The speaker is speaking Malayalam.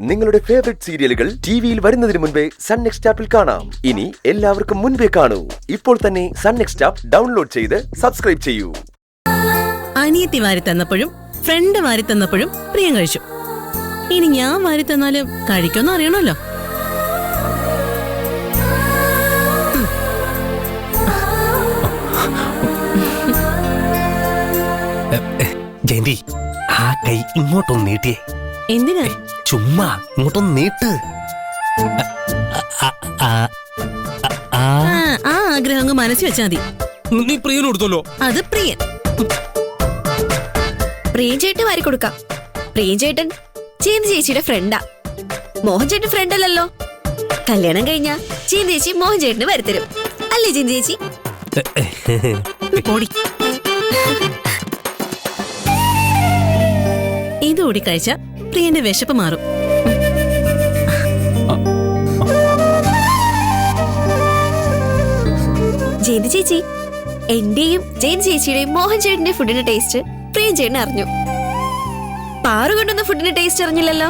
നിങ്ങളുടെ ഫേവറേറ്റ് സീരിയലുകൾ ടിവിയിൽ വരുന്നതിന് മുൻപേ സൺ നെക്സ്റ്റ് ആപ്പിൽ കാണാം. ഇനി എല്ലാവർക്കും മുൻപേ കാണൂ. ഇപ്പോൾ തന്നെ സൺ നെക്സ്റ്റ് ആപ്പ് ഡൗൺലോഡ് ചെയ്ത് സബ്സ്ക്രൈബ് ചെയ്യൂ. അനിയത്തി വാരി തന്നപ്പോഴും ഫ്രണ്ട് വാരി തന്നപ്പോഴും പ്രിയം കഴിച്ചു. ഇനി ഞാൻ വാരി തന്നാലും കഴിക്കുമെന്ന് അറിയണമല്ലോ. ജയന്തി, ആ കൈ ഇങ്ങോട്ടൊന്ന് നീട്ടിയേ. എന്തിനാ? ചുമ്മാ ഇങ്ങോട്ടൊന്ന് നീട്ട്. ആ ആഗ്രഹം അങ്ങ് മനസ്സിൽ വെച്ചാ മതി. നീ പ്രിയന് കൊടുത്തല്ലോ. അത് പ്രിയൻ. പ്രിയൻ ചേട്ടന് വാരി കൊടുക്കാം. പ്രിയൻ ചേട്ടൻ ചേന്തി ചേച്ചിയുടെ ഫ്രണ്ടാ. മോഹൻ ചേട്ടൻ ഫ്രണ്ട് അല്ലല്ലോ. കല്യാണം കഴിഞ്ഞാ ചേന്തി ചേച്ചി മോഹൻ ചേട്ടന് വരുത്തരും. അല്ലേ ചേന്തി ചേച്ചി? പൊടി. ഇതുകൂടി കഴിച്ച പ്രിയന്റെ വിശപ്പ് മാറും. ജയന്തി ചേച്ചി, എന്റെയും ജയന്തി ചേച്ചിയുടെയും മോഹൻ ചേട്ടന്റെ ഫുഡിന്റെ ടേസ്റ്റ് പ്രിയൻ ചേട്ടൻ അറിഞ്ഞു. പാറു കൊണ്ടൊന്നും ഫുഡിന്റെ ടേസ്റ്റ് അറിഞ്ഞില്ലല്ലോ.